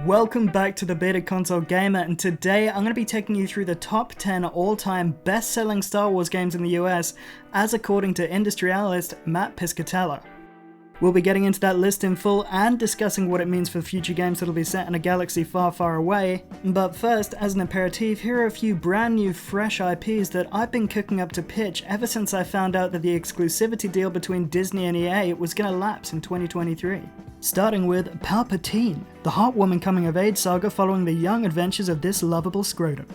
Welcome back to the Beta Console Gamer, and today I'm going to be taking you through the top 10 all-time best-selling Star Wars games in the US, as according to industry analyst Matt Piscatella. We'll be getting into that list in full and discussing what it means for future games that'll be set in a galaxy far, far away. But first, as an aperitif, here are a few brand new fresh IPs that I've been cooking up to pitch ever since I found out that the exclusivity deal between Disney and EA was going to lapse in 2023. Starting with Palpatine, the heartwarming coming-of-age saga following the young adventures of this lovable scrotum.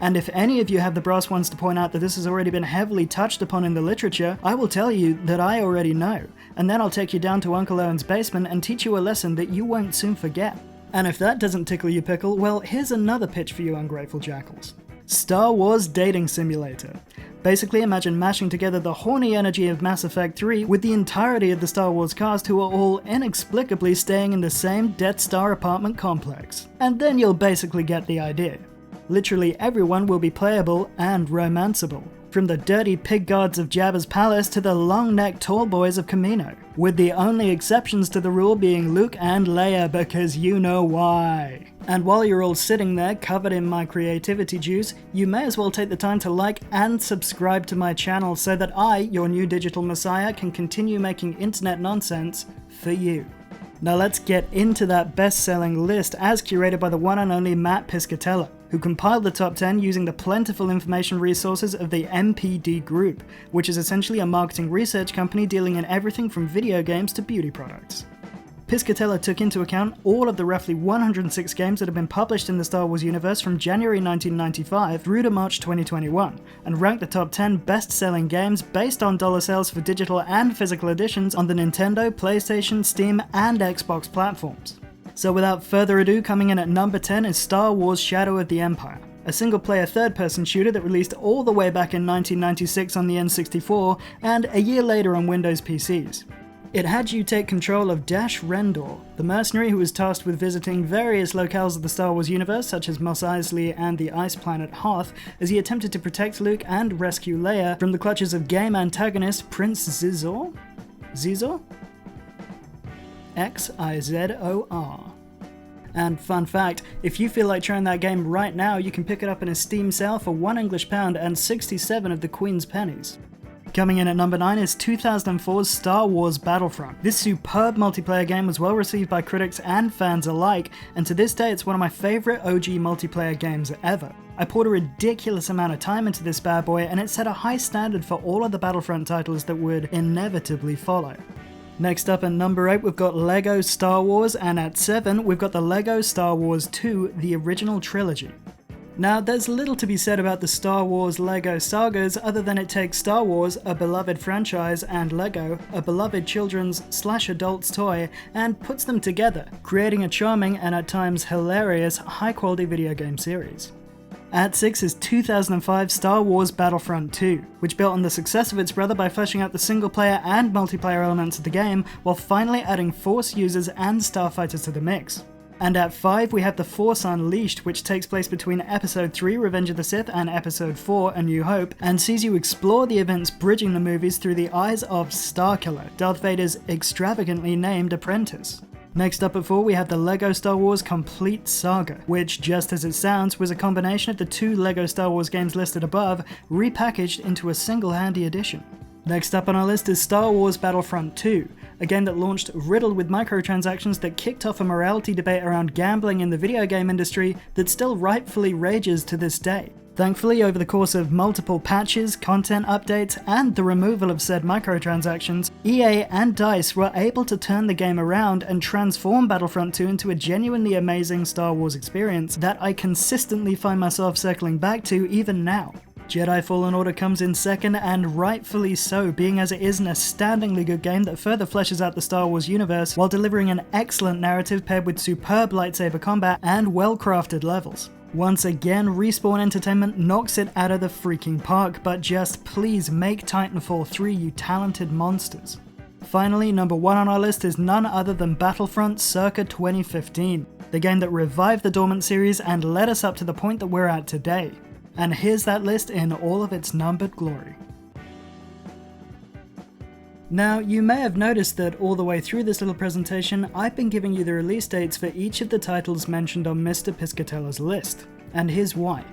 And if any of you have the brass ones to point out that this has already been heavily touched upon in the literature, I will tell you that I already know, and then I'll take you down to Uncle Owen's basement and teach you a lesson that you won't soon forget. And if that doesn't tickle your pickle, well, here's another pitch for you ungrateful jackals. Star Wars Dating Simulator. Basically, imagine mashing together the horny energy of Mass Effect 3 with the entirety of the Star Wars cast who are all inexplicably staying in the same Death Star apartment complex. And then you'll basically get the idea. Literally everyone will be playable and romanceable, from the dirty pig guards of Jabba's palace to the long-necked tall boys of Kamino, with the only exceptions to the rule being Luke and Leia, because you know why. And while you're all sitting there covered in my creativity juice, you may as well take the time to like and subscribe to my channel so that I, your new digital messiah, can continue making internet nonsense for you. Now let's get into that best-selling list as curated by the one and only Matt Piscatella, who compiled the top 10 using the plentiful information resources of the MPD Group, which is essentially a marketing research company dealing in everything from video games to beauty products. Piscatella took into account all of the roughly 106 games that have been published in the Star Wars universe from January 1995 through to March 2021, and ranked the top 10 best-selling games based on dollar sales for digital and physical editions on the Nintendo, PlayStation, Steam, and Xbox platforms. So without further ado, coming in at number 10 is Star Wars Shadow of the Empire, a single-player third-person shooter that released all the way back in 1996 on the N64 and a year later on Windows PCs. It had you take control of Dash Rendor, the mercenary who was tasked with visiting various locales of the Star Wars universe, such as Mos Eisley and the ice planet Hoth, as he attempted to protect Luke and rescue Leia from the clutches of game antagonist Prince Xizor? Xizor? Xizor. And fun fact, if you feel like trying that game right now, you can pick it up in a Steam sale for £1 English and 67 of the Queen's pennies. Coming in at number 9 is 2004's Star Wars Battlefront. This superb multiplayer game was well received by critics and fans alike, and to this day it's one of my favourite OG multiplayer games ever. I poured a ridiculous amount of time into this bad boy, and it set a high standard for all of the Battlefront titles that would inevitably follow. Next up at number 8 we've got LEGO Star Wars, and at 7 we've got the LEGO Star Wars 2, the original trilogy. Now, there's little to be said about the Star Wars LEGO sagas other than it takes Star Wars, a beloved franchise, and LEGO, a beloved children's/adults toy, and puts them together, creating a charming and at times hilarious high-quality video game series. At 6 is 2005 Star Wars Battlefront 2, which built on the success of its brother by fleshing out the single-player and multiplayer elements of the game, while finally adding Force users and starfighters to the mix. And at 5 we have The Force Unleashed, which takes place between Episode 3 Revenge of the Sith and Episode 4 A New Hope, and sees you explore the events bridging the movies through the eyes of Starkiller, Darth Vader's extravagantly named apprentice. Next up at 4 we have the LEGO Star Wars Complete Saga, which, just as it sounds, was a combination of the two LEGO Star Wars games listed above, repackaged into a single handy edition. Next up on our list is Star Wars Battlefront 2, a game that launched riddled with microtransactions that kicked off a morality debate around gambling in the video game industry that still rightfully rages to this day. Thankfully, over the course of multiple patches, content updates, and the removal of said microtransactions, EA and DICE were able to turn the game around and transform Battlefront 2 into a genuinely amazing Star Wars experience that I consistently find myself circling back to even now. Jedi Fallen Order comes in second, and rightfully so, being as it is an astoundingly good game that further fleshes out the Star Wars universe while delivering an excellent narrative paired with superb lightsaber combat and well-crafted levels. Once again, Respawn Entertainment knocks it out of the freaking park, but just please make Titanfall 3, you talented monsters. Finally, number 1 on our list is none other than Battlefront circa 2015, the game that revived the dormant series and led us up to the point that we're at today. And here's that list in all of its numbered glory. Now, you may have noticed that all the way through this little presentation, I've been giving you the release dates for each of the titles mentioned on Mr. Piscatella's list, and here's why.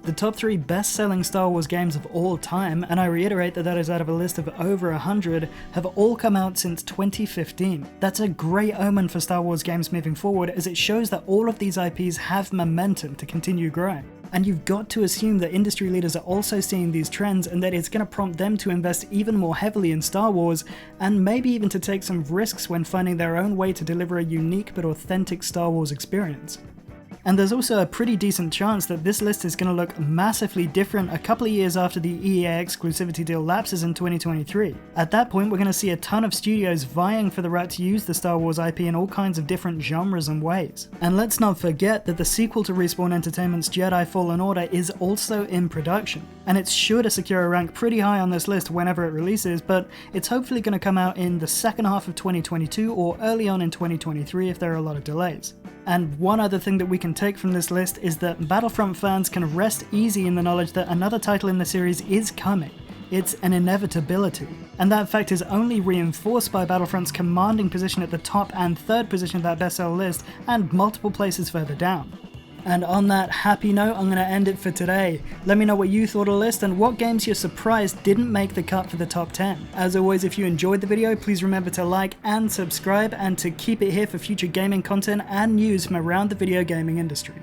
The top 3 best-selling Star Wars games of all time, and I reiterate that that is out of a list of over 100, have all come out since 2015. That's a great omen for Star Wars games moving forward, as it shows that all of these IPs have momentum to continue growing. And you've got to assume that industry leaders are also seeing these trends and that it's going to prompt them to invest even more heavily in Star Wars, and maybe even to take some risks when finding their own way to deliver a unique but authentic Star Wars experience. And there's also a pretty decent chance that this list is going to look massively different a couple of years after the EA exclusivity deal lapses in 2023. At that point, we're going to see a ton of studios vying for the right to use the Star Wars IP in all kinds of different genres and ways. And let's not forget that the sequel to Respawn Entertainment's Jedi Fallen Order is also in production. And it's sure to secure a rank pretty high on this list whenever it releases, but it's hopefully going to come out in the second half of 2022 or early on in 2023 if there are a lot of delays. And one other thing that we can take from this list is that Battlefront fans can rest easy in the knowledge that another title in the series is coming. It's an inevitability. And that fact is only reinforced by Battlefront's commanding position at the top and third position of that bestseller list, and multiple places further down. And on that happy note, I'm going to end it for today. Let me know what you thought of the list and what games you're surprised didn't make the cut for the top 10. As always, if you enjoyed the video, please remember to like and subscribe, and to keep it here for future gaming content and news from around the video gaming industry.